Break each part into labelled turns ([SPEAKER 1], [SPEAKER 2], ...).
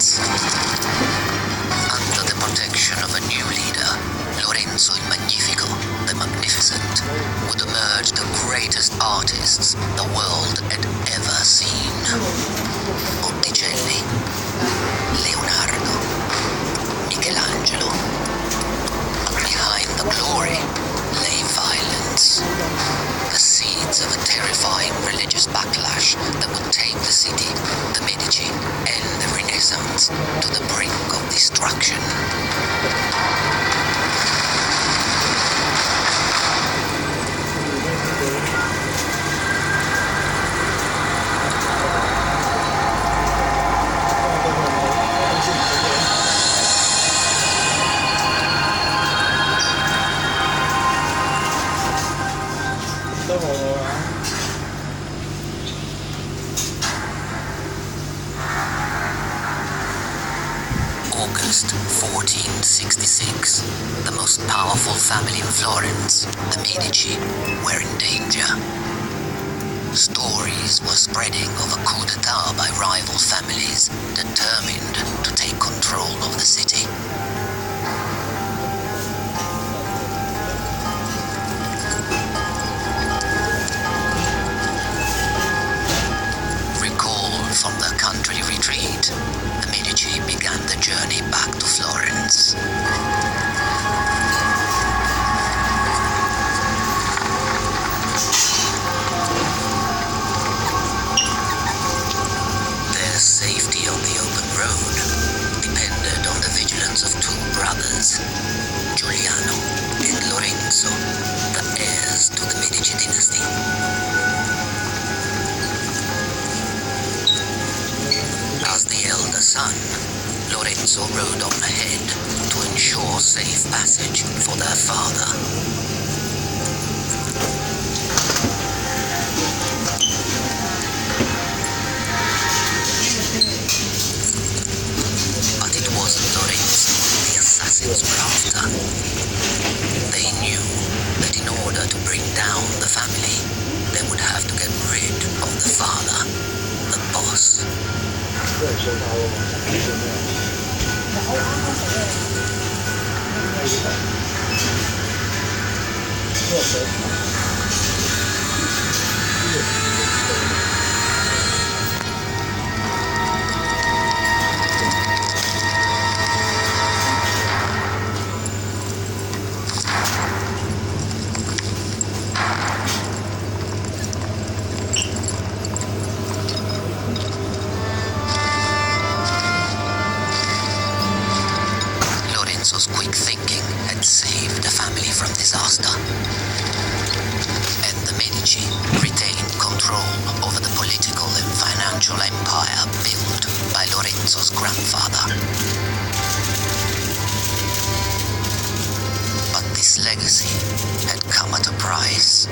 [SPEAKER 1] Florence. Under the protection of a new leader, Lorenzo il Magnifico, the Magnificent, would emerge the greatest artists the world had ever seen. Botticelli, Leonardo, Michelangelo. But behind the glory lay violence, the seeds of a terrifying religious backlash that would take the city, the Medici, and the Renaissance to the brink of destruction. August 1466, the most powerful family in Florence, the Medici, were in danger. Stories were spreading of a coup d'etat by rival families determined to take control of the city. Recalled from their country retreat, the Medici began the journey back to Florence. Their safety on the open road depended on the vigilance of two brothers, Giuliano and Lorenzo, the heirs to the Medici dynasty. As the elder son, Lorenzo rode on ahead to ensure safe passage for their father. But it wasn't Lorenzo the assassins were after. They knew that in order to bring down the family, they would have to get rid of the father, the boss. Lorenzo's quick thinking had saved the family from disaster, and the Medici retained control over the political and financial empire built by Lorenzo's grandfather. But this legacy had come at a price.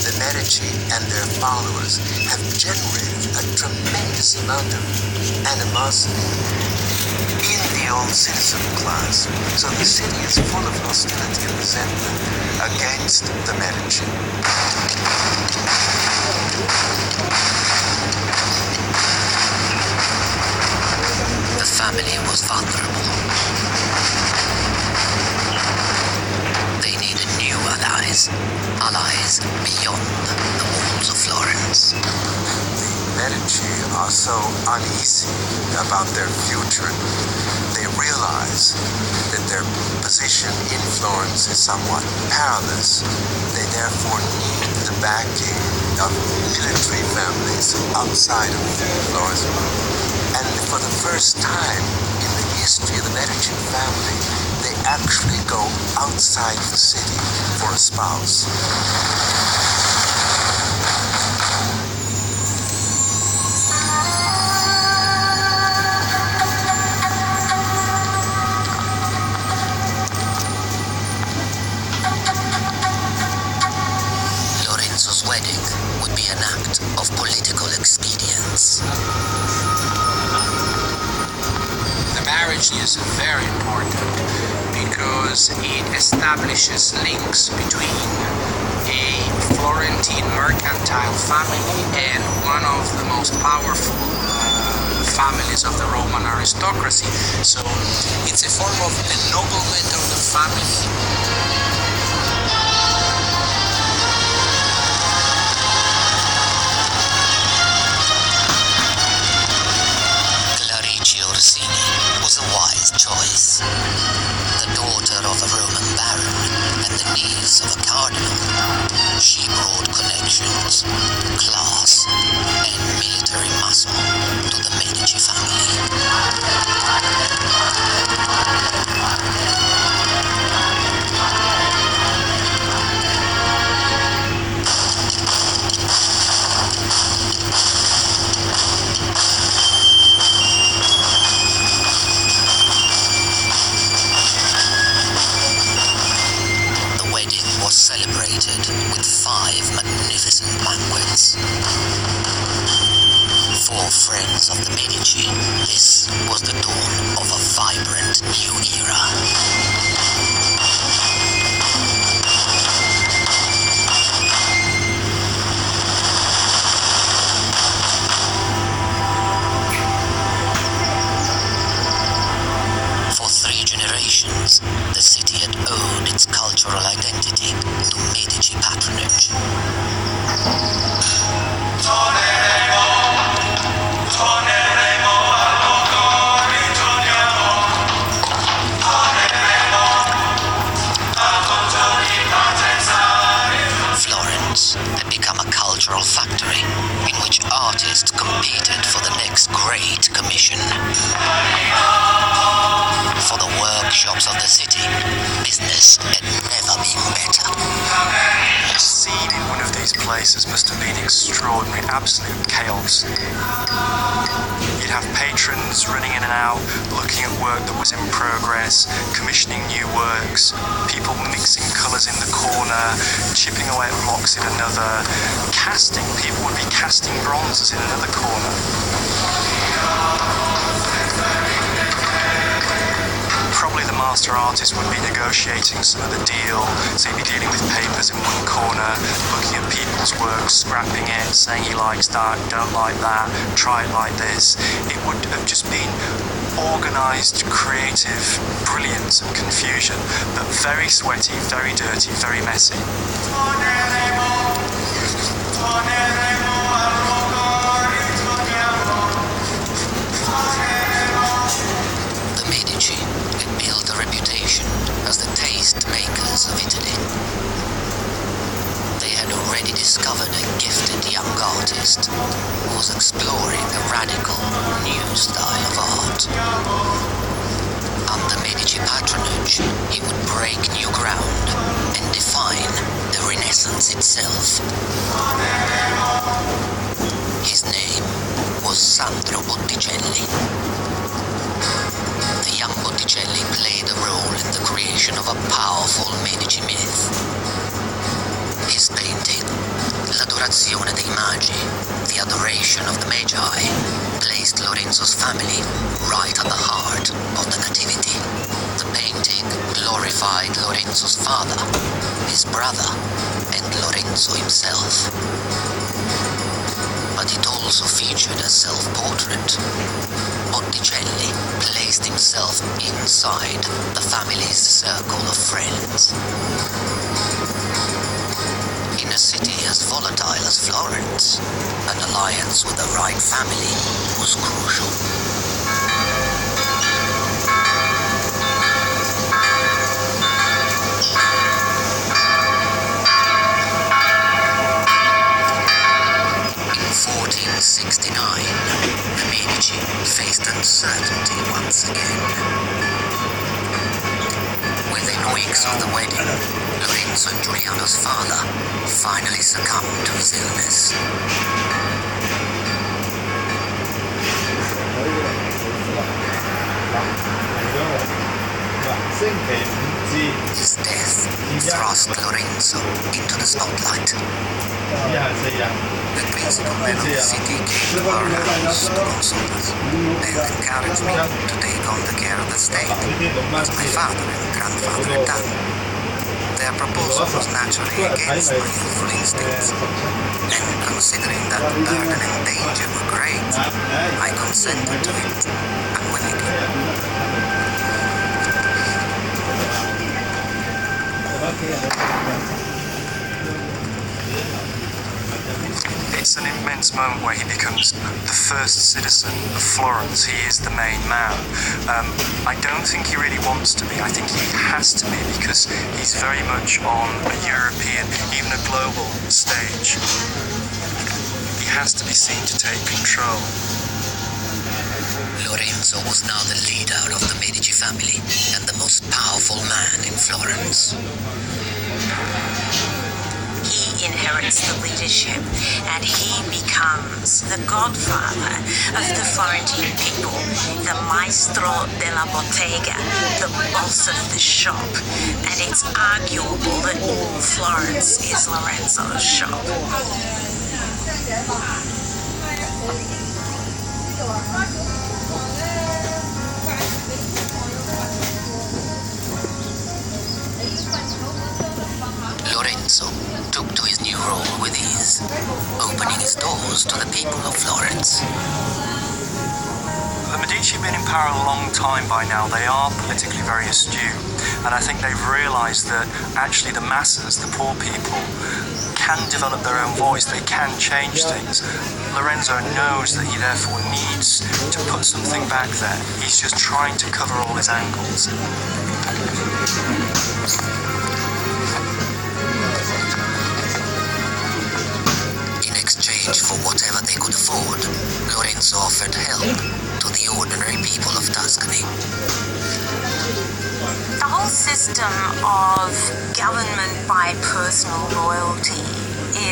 [SPEAKER 2] The Medici and their followers have generated a tremendous amount of animosity in the old citizen class, so the city is full of hostility and resentment against the Medici.
[SPEAKER 1] The family was vulnerable. They needed new allies beyond the walls of Florence.
[SPEAKER 2] The Medici are so uneasy about their future. They realize that their position in Florence is somewhat perilous. They therefore need the backing of military families outside of Florence. And for the first time in the history of the Medici family, they actually go outside the city for a spouse.
[SPEAKER 1] Lorenzo's wedding would be an act of political expedience.
[SPEAKER 3] The marriage is very important because it establishes links between a Florentine mercantile family and one of the most powerful families of the Roman aristocracy. So it's a form of ennoblement of the family.
[SPEAKER 1] Was a wise choice. The daughter of a Roman baron and the niece of a cardinal, she brought connections, class, and military muscle to the Medici family. Celebrated with 5 magnificent banquets. For friends of the Medici, this was the dawn of a vibrant new era. For 3 generations, the city had owed its cultural identity to Medici patronage. Florence had become a cultural factory in which artists competed for the next great commission. For the workshops of the city, business had never been better.
[SPEAKER 4] The scene in one of these places must have been extraordinary, absolute chaos. You'd have patrons running in and out, looking at work that was in progress, commissioning new works, people mixing colours in the corner, chipping away at blocks in another, casting, people would be casting bronzes in another corner. Probably the master artist would be negotiating some of the deal, so he'd be dealing with papers in one corner, looking at people's work, scrapping it, saying he likes that, don't like that, try it like this. It would have just been organised, creative brilliance and confusion, but very sweaty, very dirty, very messy.
[SPEAKER 1] As the taste makers of Italy. They had already discovered a gifted young artist who was exploring a radical new style of art. Under Medici patronage, he would break new ground and define the Renaissance itself. His name was Sandro Botticelli. The young Botticelli played a role in the creation of a powerful Medici myth. His painting, L'Adorazione dei Magi, the adoration of the Magi, placed Lorenzo's family right at the heart of the Nativity. The painting glorified Lorenzo's father, his brother, and Lorenzo himself. But it also featured a self-portrait. Botticelli placed himself inside the family's circle of friends. In a city as volatile as Florence, an alliance with the right family was crucial. In 1469, the Medici faced uncertainty once again. Within weeks of the wedding, Lorenzo and Giuliano's father finally succumbed to his illness. His death thrust Lorenzo into the spotlight. The principal men of the city came to our house to consult us and encouraged me to take on the care of the state, as my father and grandfather had done. Their proposal was naturally against my youthful instincts, and considering that the burden and danger were great, I consented to it unwillingly.
[SPEAKER 4] It's an immense moment where he becomes the first citizen of Florence. He is the main man. I don't think he really wants to be. I think he has to be because he's very much on a European, even a global stage. He has to be seen to take control.
[SPEAKER 1] Lorenzo was now the leader of the Medici family and the most powerful man in Florence.
[SPEAKER 5] He inherits the leadership and he becomes the godfather of the Florentine people, the maestro della bottega, the boss of the shop, and it's arguable that all Florence is Lorenzo's shop.
[SPEAKER 1] Lorenzo took to his new role with ease, opening his doors to the people of Florence.
[SPEAKER 4] The Medici have been in power a long time by now. They are politically very astute, and I think they've realised that actually the masses, the poor people, can develop their own voice. They can change things. Lorenzo knows that he therefore needs to put something back there. He's just trying to cover all his angles.
[SPEAKER 1] In exchange for whatever they could afford, Lorenzo offered help to the ordinary people of Tuscany.
[SPEAKER 5] The whole system of government by personal loyalty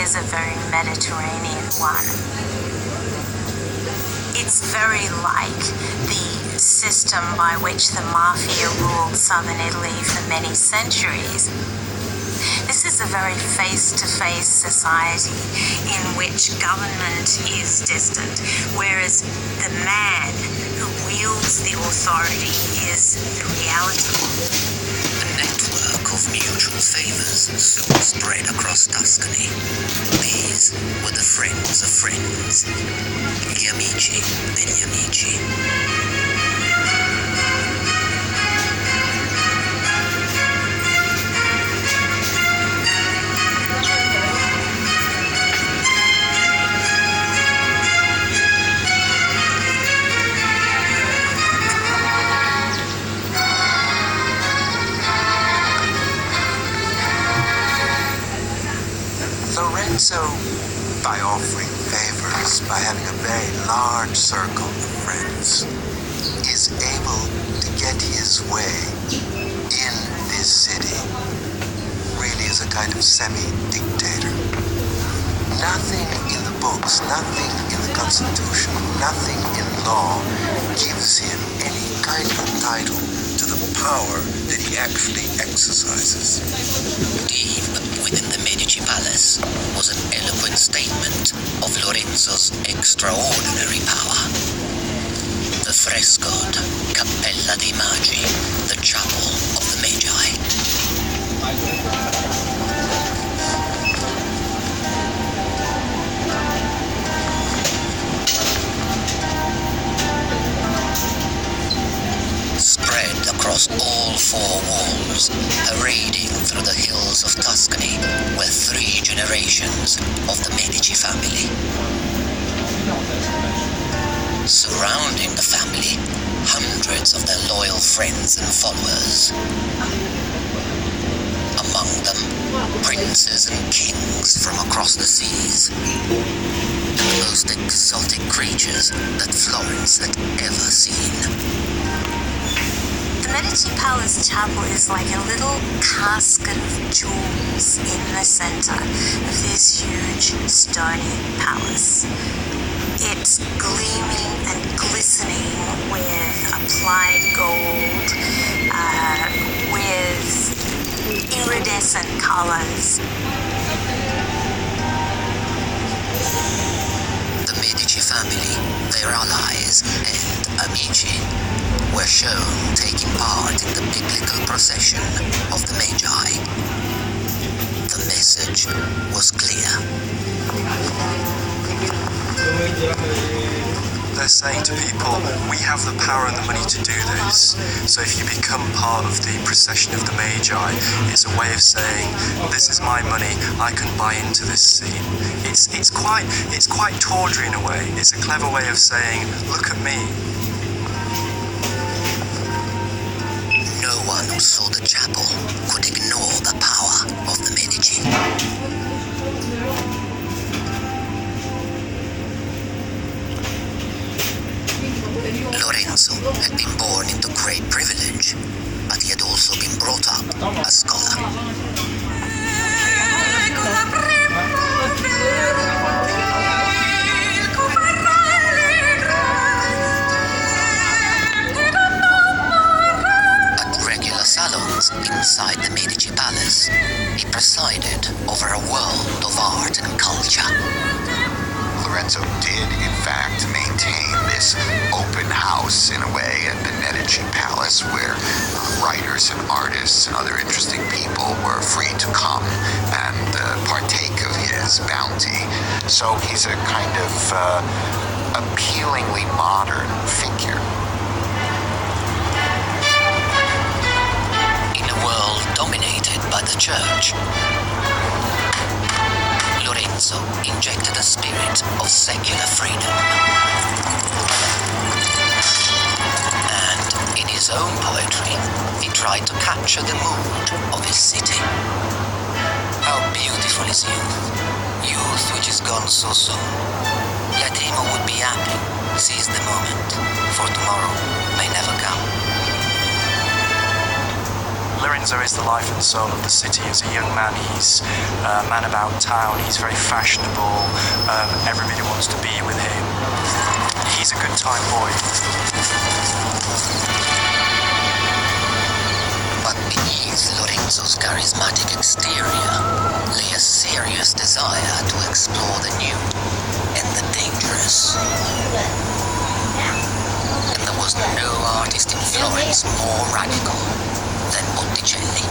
[SPEAKER 5] is a very Mediterranean one. It's very like the system by which the mafia ruled southern Italy for many centuries. This is a very face-to-face society in which government is distant, whereas the man who wields the authority is the reality.
[SPEAKER 1] A network of mutual favors soon spread across Tuscany. These were the friends of friends, gli amici degli amici.
[SPEAKER 2] Lorenzo, by offering favors, by having a very large circle of friends, is able to get his way in this city, really as a kind of semi-dictator. Nothing in the books, nothing in the Constitution, nothing in law gives him any kind of title to the power that he actually exercises.
[SPEAKER 1] Deep within the Medici palace was an eloquent statement of Lorenzo's extraordinary power. The frescoed Cappella dei Magi, the chapel of the Magi. Spread across all four walls, parading through the hills of Tuscany, were 3 generations of the Medici family. Surrounding the family, hundreds of their loyal friends and followers. Among them, princes and kings from across the seas, and the most exotic creatures that Florence had ever seen.
[SPEAKER 5] The Medici Palace Chapel is like a little casket of jewels in the center of this huge stony palace. It's gleaming and glistening with applied gold, with iridescent colors.
[SPEAKER 1] The Medici family their allies and amici were shown taking part in the biblical procession of the Magi. The message was clear.
[SPEAKER 4] They're saying to people, we have the power and the money to do this. So if you become part of the procession of the Magi, it's a way of saying, this is my money, I can buy into this scene. It's quite tawdry in a way. It's a clever way of saying, look at me.
[SPEAKER 1] No one who saw the chapel could ignore the power of the Medici. Lorenzo had been born into great privilege, but he had also been brought up a scholar. At regular salons inside the Medici Palace, he presided over a world of art and culture.
[SPEAKER 6] Lorenzo did, in fact, maintain this open house, in a way, at the Medici Palace, where writers and artists and other interesting people were free to come and partake of his bounty. So he's a kind of appealingly modern figure.
[SPEAKER 1] In a world dominated by the church, Lorenzo injected a spirit of secular freedom. And in his own poetry, he tried to capture the mood of his city. How beautiful is youth, youth which is gone so soon. Let him who would be happy seize the moment, for tomorrow may never come.
[SPEAKER 4] Lorenzo is the life and soul of the city. As a young man, he's a man about town, he's very fashionable, everybody wants to be with him. He's a good time boy.
[SPEAKER 1] But beneath Lorenzo's charismatic exterior lay a serious desire to explore the new and the dangerous. And there was no artist in Florence more radical than Botticelli.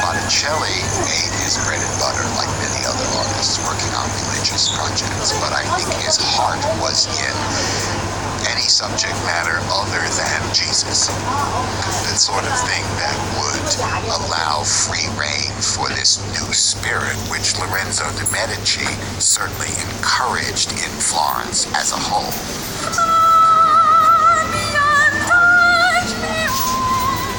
[SPEAKER 6] Botticelli made his bread and butter like many other artists working on religious projects, but I think his heart was in any subject matter other than Jesus. The sort of thing that would allow free rein for this new spirit, which Lorenzo de' Medici certainly encouraged in Florence as a whole.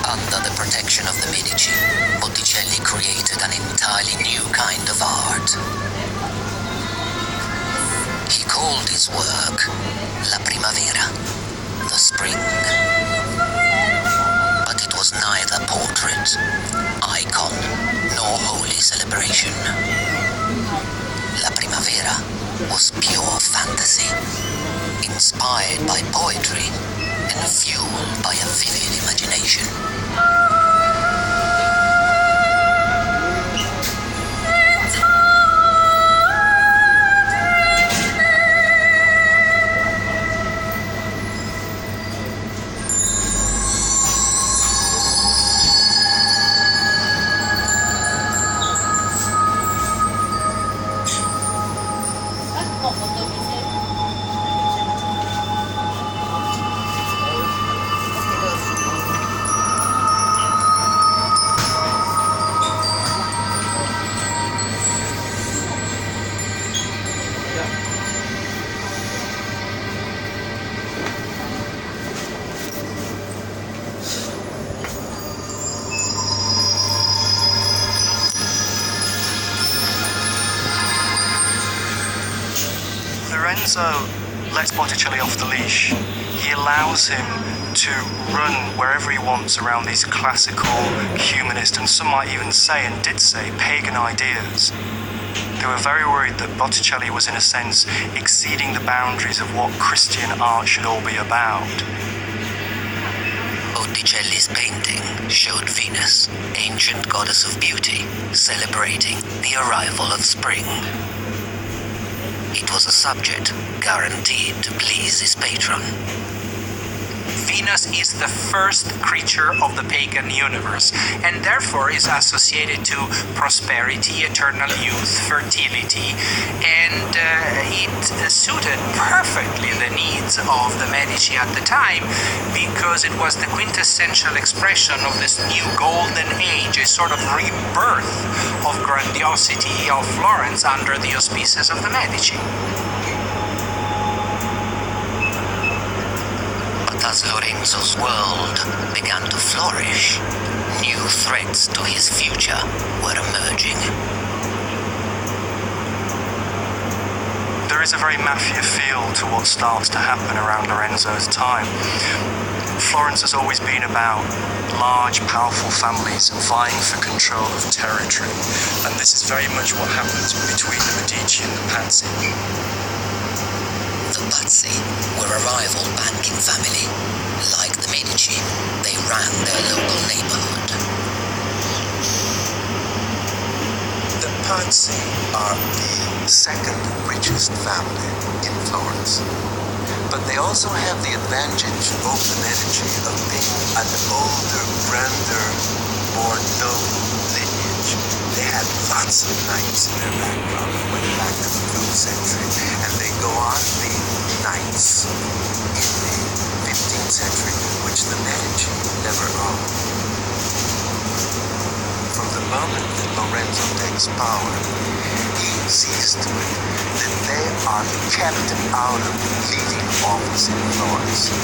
[SPEAKER 1] Under the protection of the Medici, Botticelli created an entirely new kind of art. He called his work La Primavera, the spring. But it was neither portrait, icon, nor holy celebration. La Primavera was pure fantasy, inspired by poetry and fueled by a vivid imagination.
[SPEAKER 4] Lorenzo lets Botticelli off the leash. He allows him to run wherever he wants around these classical, humanist, and some might even say, and did say, pagan ideas. They were very worried that Botticelli was, in a sense, exceeding the boundaries of what Christian art should all be about.
[SPEAKER 1] Botticelli's painting showed Venus, ancient goddess of beauty, celebrating the arrival of spring. It was a subject guaranteed to please his patron.
[SPEAKER 3] Venus is the first creature of the pagan universe, and therefore is associated to prosperity, eternal youth, fertility, and it suited perfectly the needs of the Medici at the time, because it was the quintessential expression of this new golden age, a sort of rebirth of grandiosity of Florence under the auspices of the Medici.
[SPEAKER 1] As Lorenzo's world began to flourish, new threats to his future were emerging.
[SPEAKER 4] There is a very mafia feel to what starts to happen around Lorenzo's time. Florence has always been about large, powerful families vying for control of territory, and this is very much what happens between the Medici and the Pazzi.
[SPEAKER 1] The Pazzi were a rival banking family. Like the Medici, they ran their local neighborhood.
[SPEAKER 2] The Pazzi are the second richest family in Florence, but they also have the advantage over the Medici of being an older, grander, more noble lineage. They had lots of knights in their background, went back to the 5th century, and they go on being knights in the 15th century, which the Medici never owned. From the moment that Lorenzo takes power, he sees to it that they are kept out of leading office in Florence.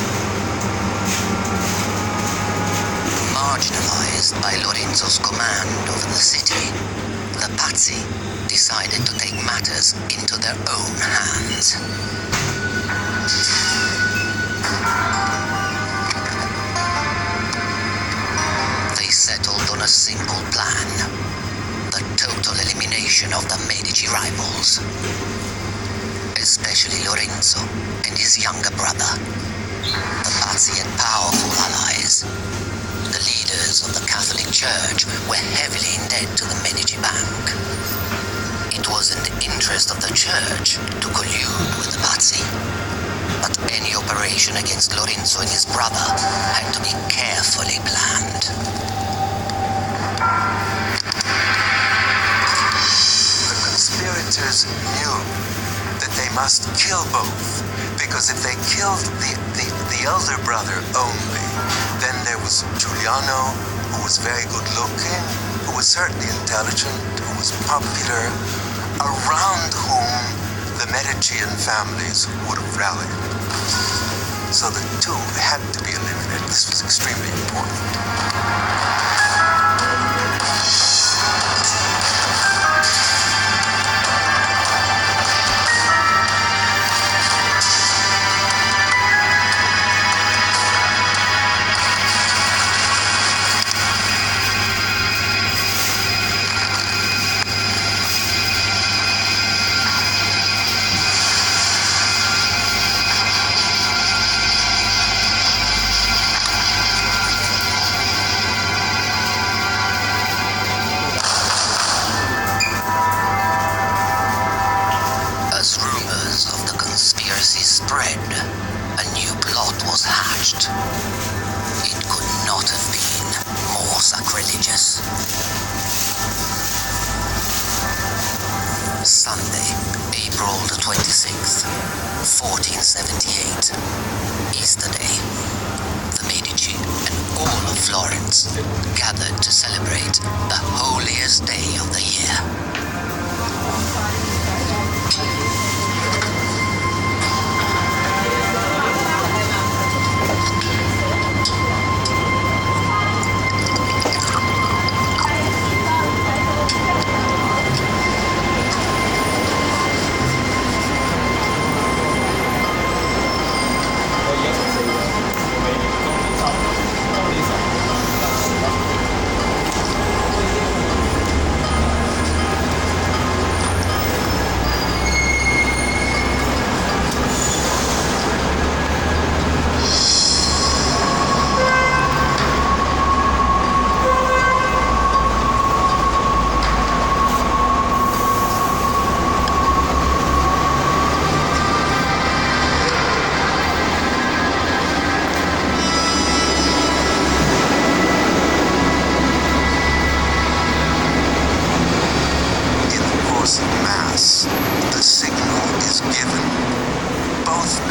[SPEAKER 1] Marginalized by Lorenzo's command over the city, the Pazzi decided to take matters into their own hands. They settled on a simple plan: the total elimination of the Medici rivals, especially Lorenzo and his younger brother. The Pazzi had powerful allies. The leaders of the Catholic Church were heavily in debt to the Medici Bank. It was in the interest of the Church to collude with the Pazzi, but any operation against Lorenzo and his brother had to be carefully planned.
[SPEAKER 2] The conspirators knew that they must kill both, because if they killed the elder brother only, then there was Giuliano, who was very good looking, who was certainly intelligent, who was popular, around whom the Medicean families would have rallied. So the two had to be eliminated. This was extremely important.
[SPEAKER 1] Spread, a new plot was hatched. It could not have been more sacrilegious. Sunday, April the 26th, 1478, Easter Day. The Medici and all of Florence gathered to celebrate the holiest day of the year.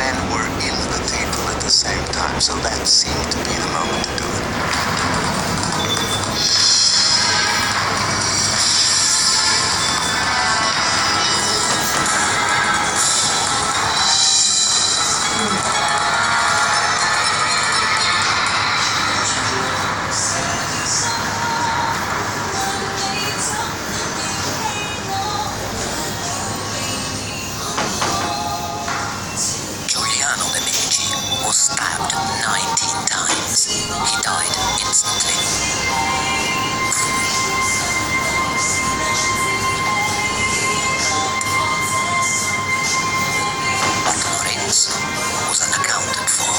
[SPEAKER 2] men were in the cathedral at the same time, so that seemed to be the moment to do it.
[SPEAKER 1] Giuliano de' Medici was stabbed 19 times. He died instantly. But Lorenzo was unaccounted for.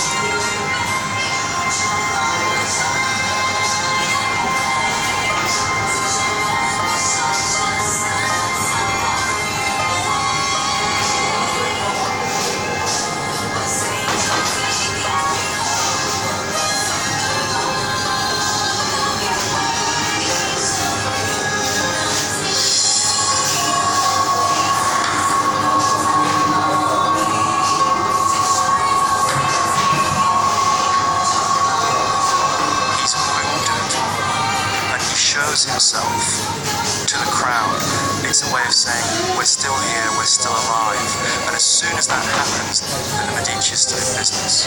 [SPEAKER 4] Himself to the crowd. It's a way of saying we're still here, we're still alive, and as soon as that happens, then the Medici is still in business.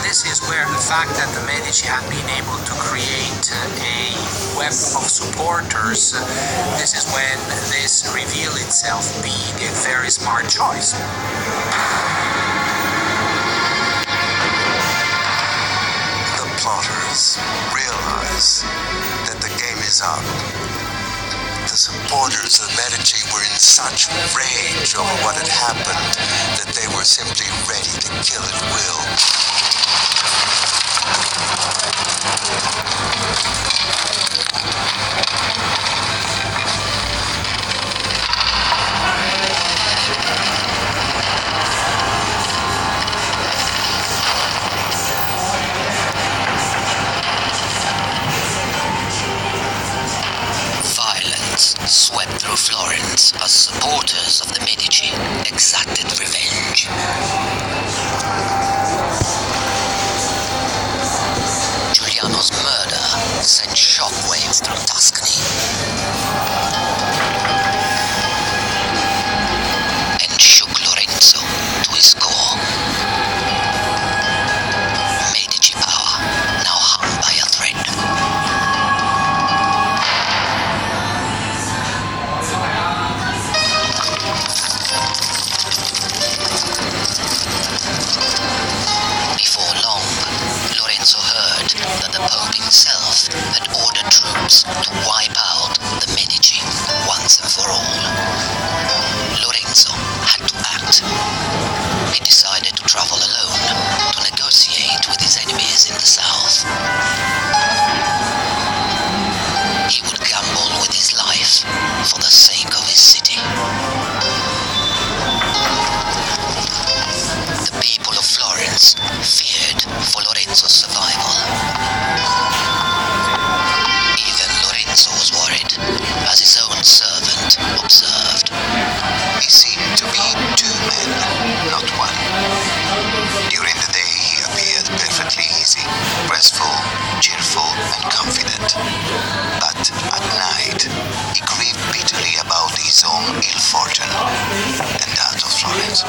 [SPEAKER 3] This is where the fact that the Medici had been able to create a web of supporters, this is when this revealed itself being a very smart choice.
[SPEAKER 2] Plotters realize that the game is up. The supporters of Medici were in such rage over what had happened that they were simply ready to kill at will.
[SPEAKER 1] Swept through Florence as supporters of the Medici exacted revenge. Giuliano's murder sent shockwaves through Tuscany and shook Lorenzo to his core. Medici power now hung by a thread. Before long, Lorenzo heard that the Pope himself had ordered troops to wipe out the Medici once and for all. Lorenzo had to act. He decided to travel alone to negotiate with his enemies in the south. He would gamble with his life for the sake of his city. The people of Florence feared for Lorenzo's survival. Even Lorenzo was worried, as his own servant observed.
[SPEAKER 6] He seemed to be two men, not one. During the day he appeared perfectly easy, restful, cheerful, and confident. But at night he grieved bitterly about his own ill fortune and that of Florence.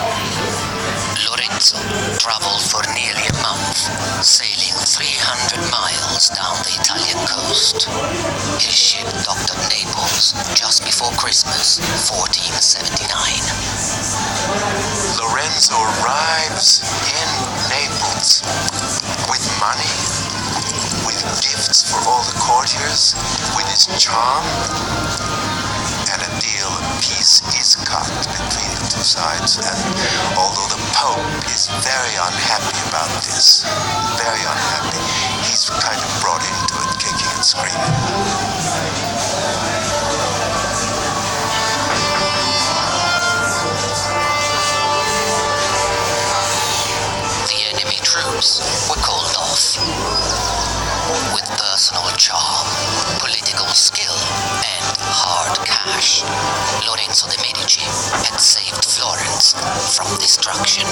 [SPEAKER 1] Lorenzo traveled for nearly a month, sailing 300 miles down the Italian coast. His ship docked at Naples just before Christmas, 1479.
[SPEAKER 2] Lorenzo arrives in Naples with money, with gifts for all the courtiers, with his charm, and a deal of peace is cut between the two sides. And although the Pope is very unhappy about this, very unhappy, he's kind of brought into it, kicking and screaming.
[SPEAKER 1] The enemy troops were called off. With personal charm, political skill, and hard cash, Lorenzo de' Medici had saved Florence from destruction.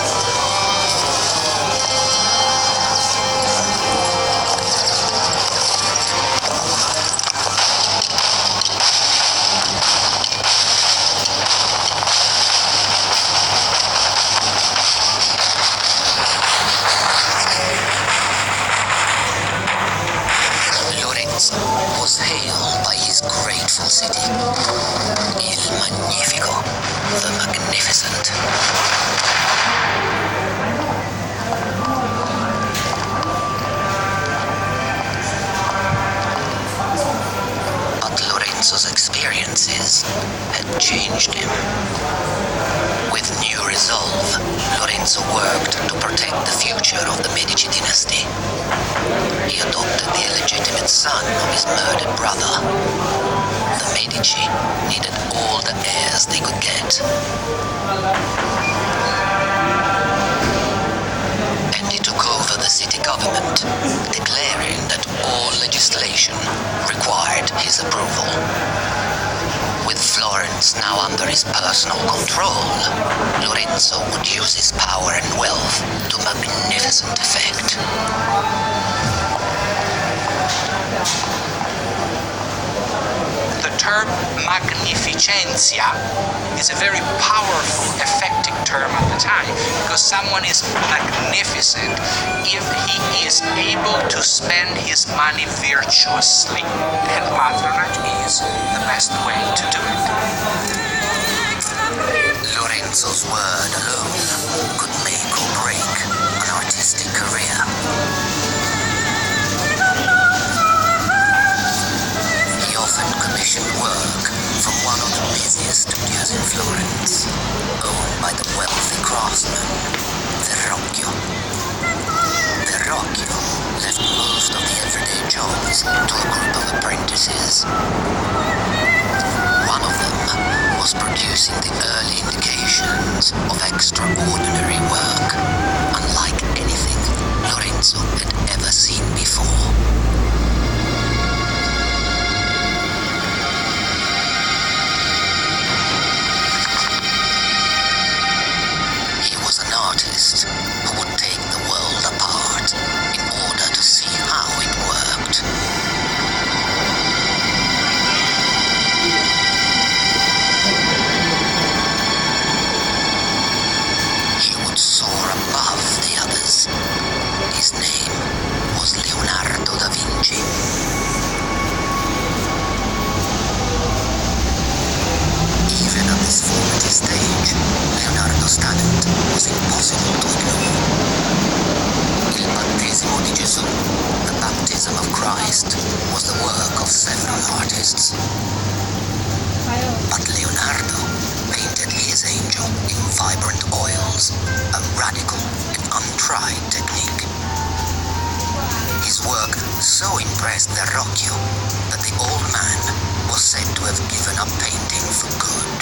[SPEAKER 1] Was hailed by his grateful city, Il Magnifico, the Magnificent. But Lorenzo's experiences had changed him. With new resolve, Lorenzo worked to protect the future of the Medici dynasty. He adopted the illegitimate son of his murdered brother. The Medici needed all the heirs they could get. And he took over the city government, declaring that all legislation required his approval. With Florence now under his personal control, Lorenzo would use his power and wealth to magnificent effect.
[SPEAKER 3] The term magnificentia is a very powerful, effective term at the time, because someone is magnificent if he is able to spend his money virtuously, and patronage is the best way to do it.
[SPEAKER 1] Lorenzo's word alone could make or break an artistic career. He often commissioned work from one of the busiest studios in Florence, owned by the wealthy craftsman Verrocchio. Verrocchio left most of the everyday jobs to a group of apprentices. One of them was producing the early indications of extraordinary work, unlike anything Lorenzo had ever seen before. He was an artist who would take the world apart in order to see how it worked. He would soar above the others. His name was Leonardo da Vinci. Even at this formative stage, Leonardo's talent was impossible to ignore. Il battesimo di Gesù, the baptism of Christ, was the work of several artists. But Leonardo painted his angel in vibrant oils, a radical and untried technique. His work so impressed Verrocchio that the old man was said to have given up painting for good.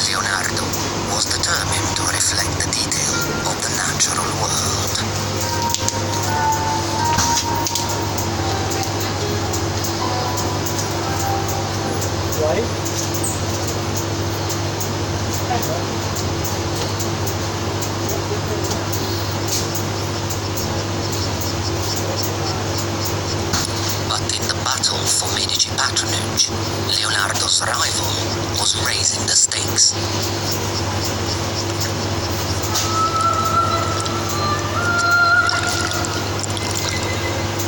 [SPEAKER 1] Leonardo was determined to reflect the detail of the natural world. But in the battle for Medici patronage, Leonardo's rival was raising the stakes.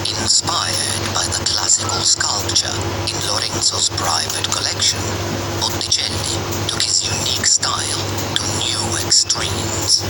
[SPEAKER 1] Inspired by the classical sculpture in Lorenzo's private collection, Botticelli took his unique style to new extremes.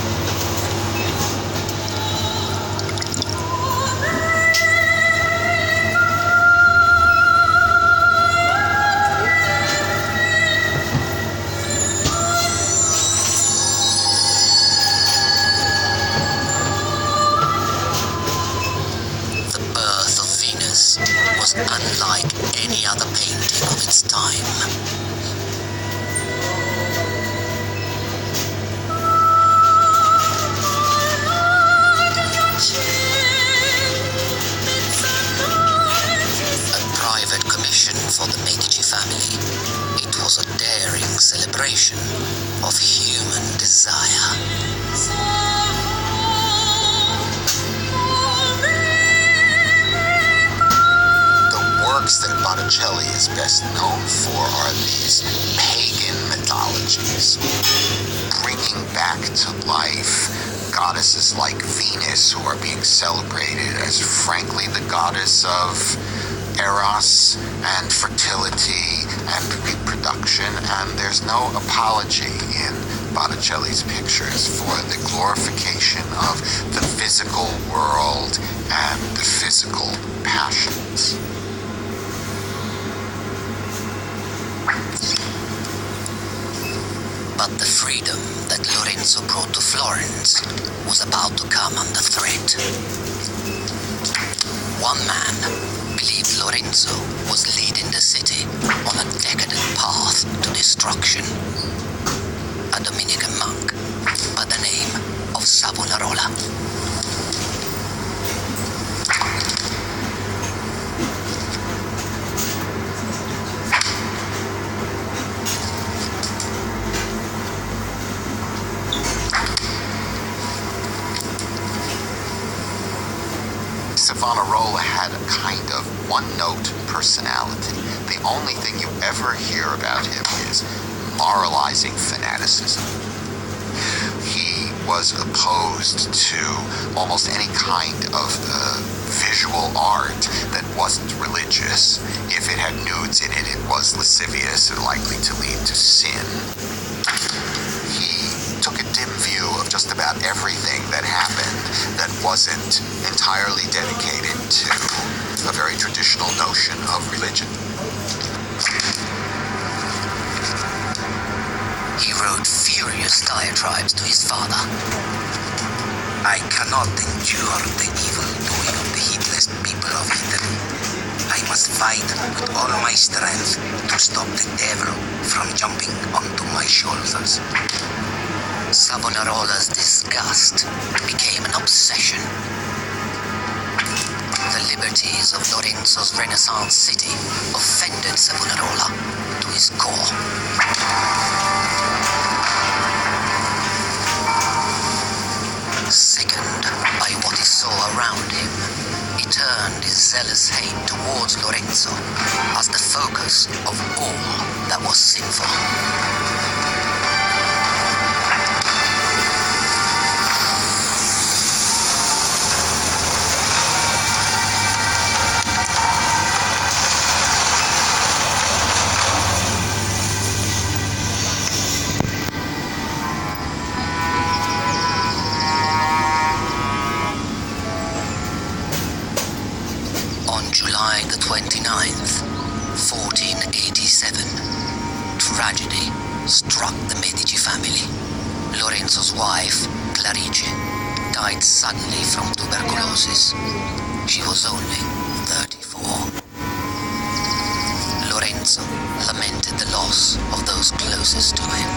[SPEAKER 1] Was unlike any other painting of its time. expression of human desire.
[SPEAKER 6] The works that Botticelli is best known for are these pagan mythologies, bringing back to life goddesses like Venus, who are being celebrated as, frankly, the goddess of Eros and fertility and reproduction, and there's no apology in Botticelli's pictures for the glorification of the physical world and the physical passions.
[SPEAKER 1] But the freedom that Lorenzo brought to Florence was about to come under threat. One man believed Lorenzo was leading the city on a decadent path to destruction. A Dominican monk by the name of Savonarola.
[SPEAKER 6] Savonarola had a kind of one-note personality. The only thing you ever hear about him is moralizing fanaticism. He was opposed to almost any kind of visual art that wasn't religious. If it had nudes in it, it was lascivious and likely to lead to sin. He took a dim view of just about everything that happened that wasn't entirely dedicated to a very traditional notion of religion.
[SPEAKER 1] He wrote furious diatribes to his father.
[SPEAKER 7] I cannot endure the evil doing of the heedless people of Italy. I must fight with all my strength to stop the devil from jumping onto my shoulders.
[SPEAKER 1] Savonarola's disgust became an obsession. The liberties of Lorenzo's Renaissance city offended Savonarola to his core. Sickened by what he saw around him, he turned his zealous hate towards Lorenzo as the focus of all that was sinful. July the 29th, 1487, tragedy struck the Medici family. Lorenzo's wife, Clarice, died suddenly from tuberculosis. She was only 34. Lorenzo lamented the loss of those closest to him.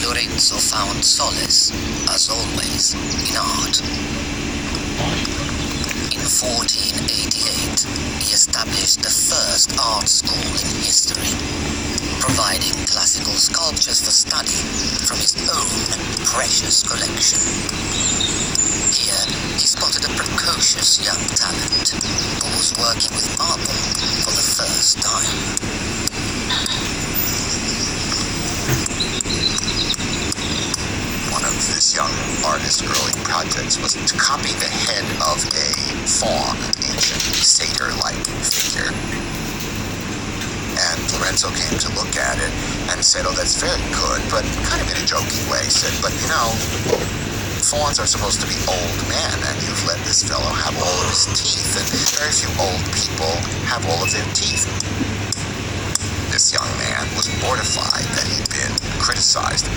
[SPEAKER 1] Lorenzo found solace, as always, in art. In 1488, he established the first art school in history, providing classical sculptures for study from his own precious collection. Here, he spotted a precocious young talent who was working with marble for the first time.
[SPEAKER 6] This young artist's early projects was to copy the head of a faun, an ancient satyr-like figure. And Lorenzo came to look at it and said, "Oh, that's very good," but kind of in a joking way, said, "But you know, fawns are supposed to be old men, and you've let this fellow have all of his teeth, and very few old people have all of their teeth." This young man was mortified that he'd been criticized.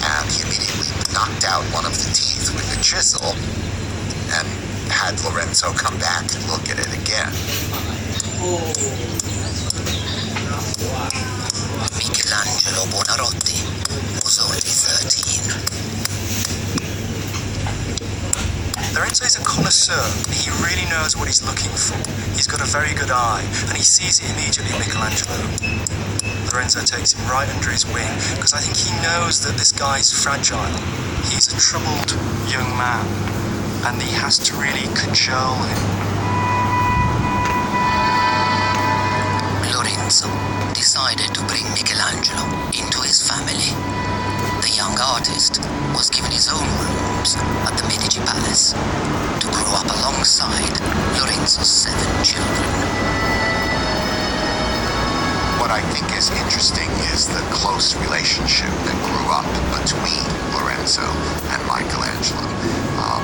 [SPEAKER 6] And he immediately knocked out one of the teeth with the chisel and had Lorenzo come back and look at it again.
[SPEAKER 1] Michelangelo Buonarroti was only 13.
[SPEAKER 4] Lorenzo is a connoisseur. He really knows what he's looking for. He's got a very good eye, and he sees it immediately in Michelangelo. Lorenzo takes him right under his wing, because I think he knows that this guy's fragile. He's a troubled young man, and he has to really cajole him.
[SPEAKER 1] Lorenzo decided to bring Michelangelo into his family. The young artist was given his own rooms at the Medici Palace to grow up alongside Lorenzo's 7 children.
[SPEAKER 6] What I think is interesting is the close relationship that grew up between Lorenzo and Michelangelo.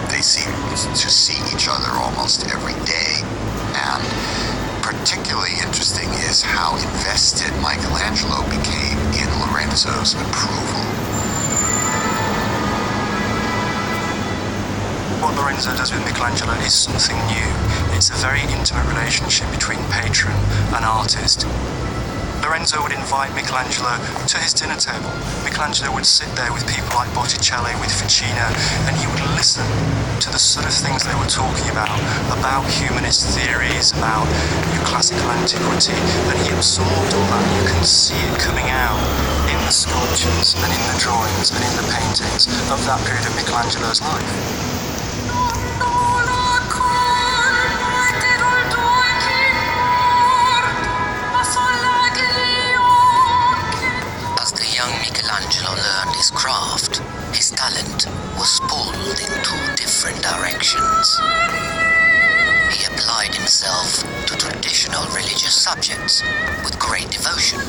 [SPEAKER 6] They seem to see each other almost every day, and particularly interesting is how invested Michelangelo became in Lorenzo's approval.
[SPEAKER 4] What Lorenzo does with Michelangelo is something new. It's a very intimate relationship between patron and artist. Lorenzo would invite Michelangelo to his dinner table. Michelangelo would sit there with people like Botticelli, with Ficino, and he would listen to the sort of things they were talking about humanist theories, about classical antiquity, and he absorbed all that. You can see it coming out in the sculptures and in the drawings and in the paintings of that period of Michelangelo's life.
[SPEAKER 1] Michelangelo learned his craft. His talent was pulled in 2 different directions. He applied himself to traditional religious subjects with great devotion,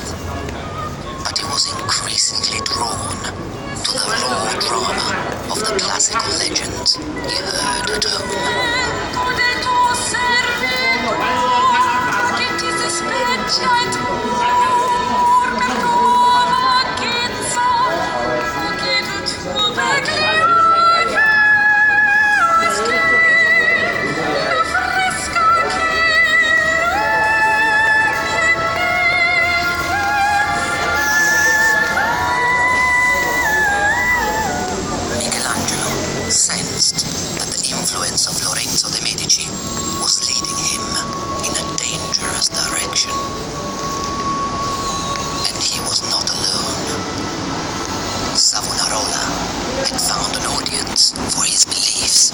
[SPEAKER 1] but he was increasingly drawn to the raw drama of the classical legends he heard at home. For his beliefs.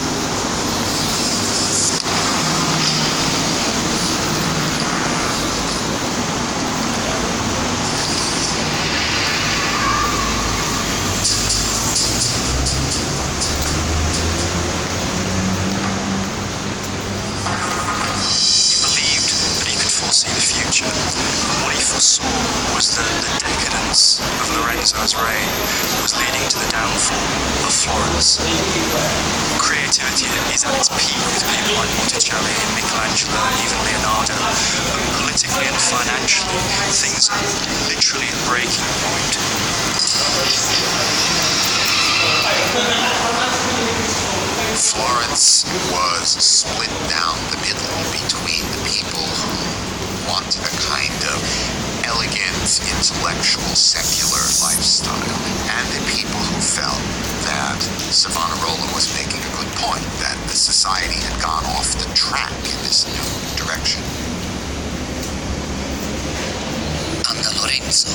[SPEAKER 4] Lorenzo's reign was leading to the downfall of Florence. Creativity is at its peak with people like Botticelli, Michelangelo, even Leonardo, but politically and financially, things are literally at breaking point.
[SPEAKER 6] Florence was split down the middle between the people who wanted a kind of elegant, intellectual, secular lifestyle, and the people who felt that Savonarola was making a good point, that the society had gone off the track in this new direction.
[SPEAKER 1] Under Lorenzo,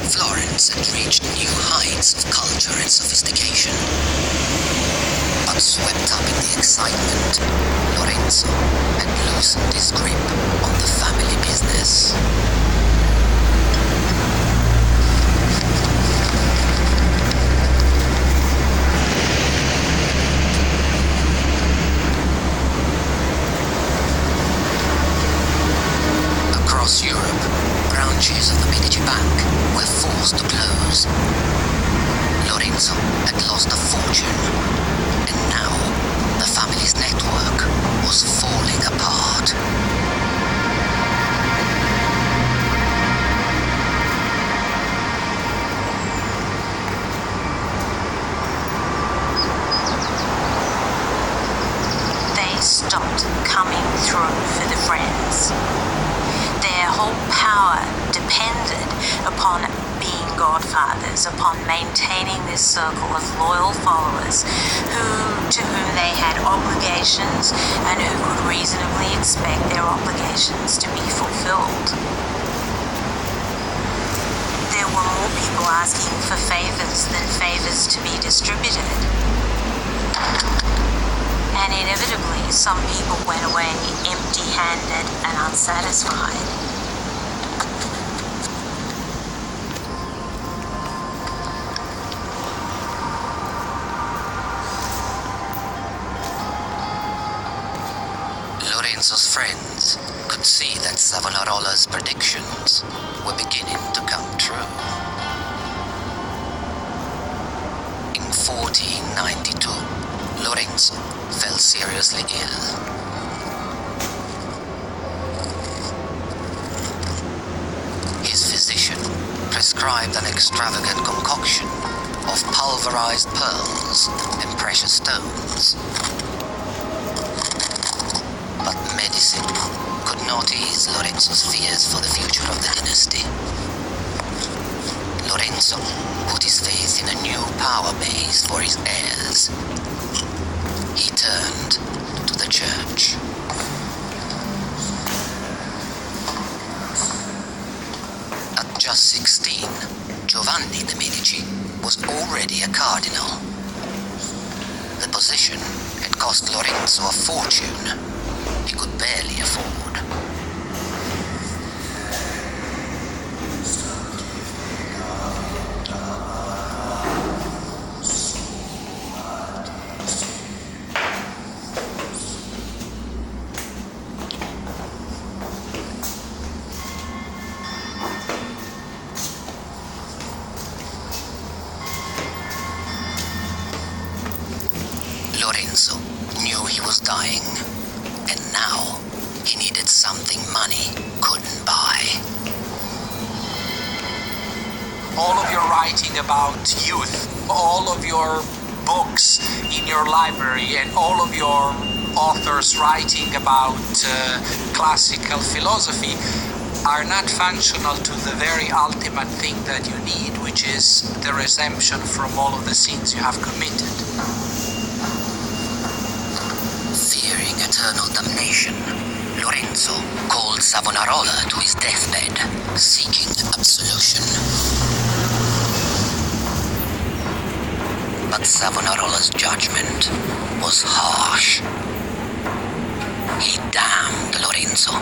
[SPEAKER 1] Florence had reached new heights of culture and sophistication. But swept up in the excitement, Lorenzo had loosened his grip on the family business. Across Europe, branches of the Medici Bank were forced to close. Lorenzo had lost a fortune, and now the family's network was falling apart.
[SPEAKER 5] stopped coming through for the Friends. Their whole power depended upon being godfathers, upon maintaining this circle of loyal followers to whom they had obligations and who could reasonably expect their obligations to be fulfilled. There were more people asking for favors than favors to be distributed. And inevitably, some people went away empty-handed and unsatisfied.
[SPEAKER 1] Lorenzo's friends could see that Savonarola's predictions were beginning to come true. In 1492, Lorenzo fell seriously ill. His physician prescribed an extravagant concoction of pulverized pearls and precious stones. But medicine could not ease Lorenzo's fears for the future of the dynasty. Lorenzo put his faith in a new power base for his heirs. He turned to the church. At just 16, Giovanni de' Medici was already a cardinal. The position had cost Lorenzo a fortune he could barely afford. Lorenzo knew he was dying, and now he needed something money couldn't buy.
[SPEAKER 3] All of your writing about youth, all of your books in your library, and all of your authors writing about classical philosophy are not functional to the very ultimate thing that you need, which is the redemption from all of the sins you have committed.
[SPEAKER 1] Fearing eternal damnation, Lorenzo called Savonarola to his deathbed, seeking absolution. But Savonarola's judgment was harsh. He damned Lorenzo.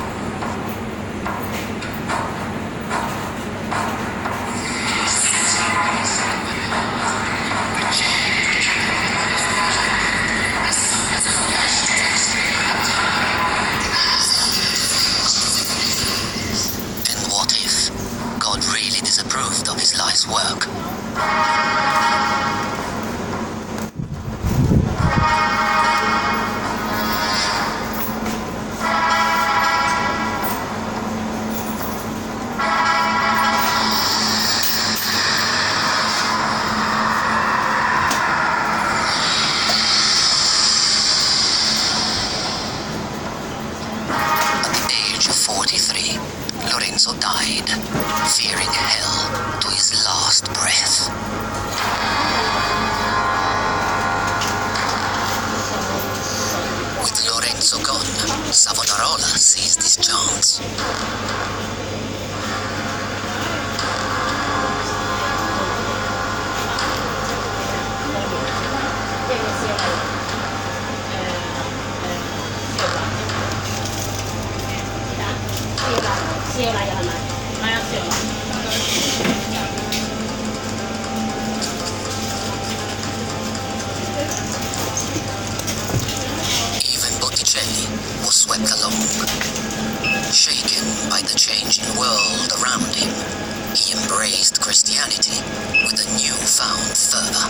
[SPEAKER 1] Disapproved of his life's work. At the age of 43, Lorenzo died, fearing hell to his last breath. With Lorenzo gone, Savonarola seized his chance. Even Botticelli was swept along. Shaken by the changing world around him, he embraced Christianity with a newfound fervor.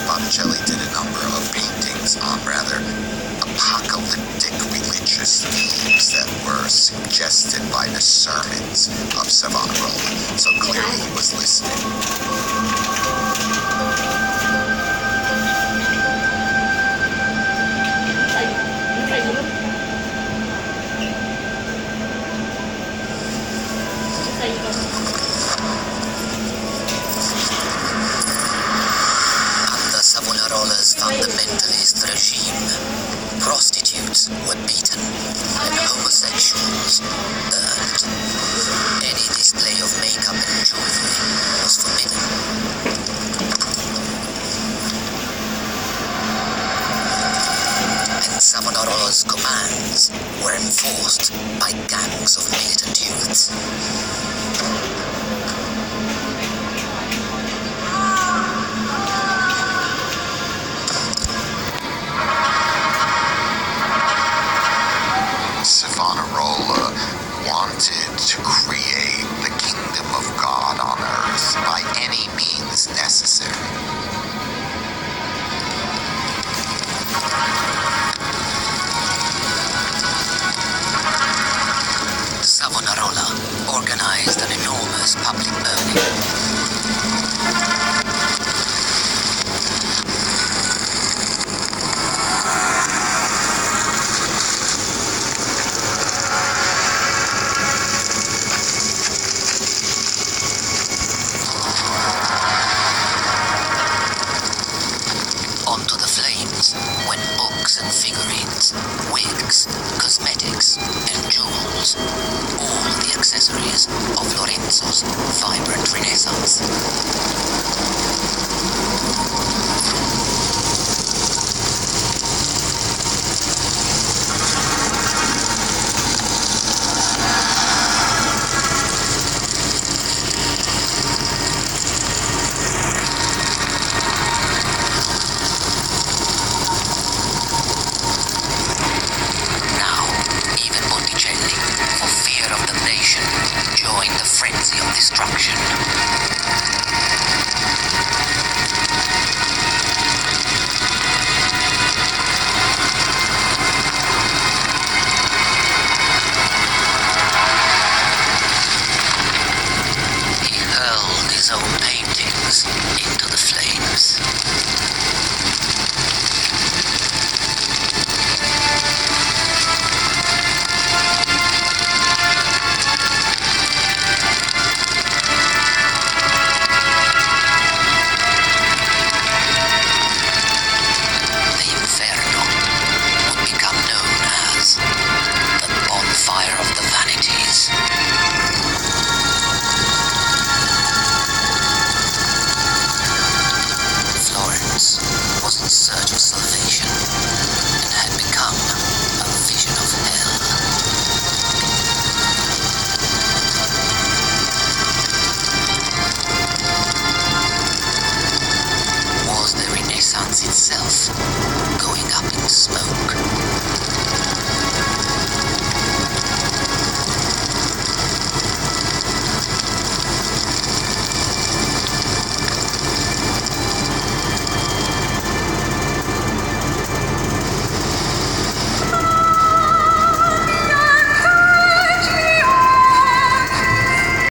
[SPEAKER 6] Botticelli did a number of paintings, a arrested by the sermons of Savonarola, so clearly he was listening.
[SPEAKER 1] Under Savonarola's fundamentalist regime, prostitutes were beaten and homosexuals burned. Any display of makeup and jewelry was forbidden. And Savonarola's commands were enforced by gangs of militant youths.
[SPEAKER 6] Savonarola wanted to create the kingdom of God on earth by any means necessary.
[SPEAKER 1] Savonarola organized an enormous public burning. Onto the flames went books and figurines, wigs, cosmetics, and jewels, all the accessories of Lorenzo's vibrant Renaissance.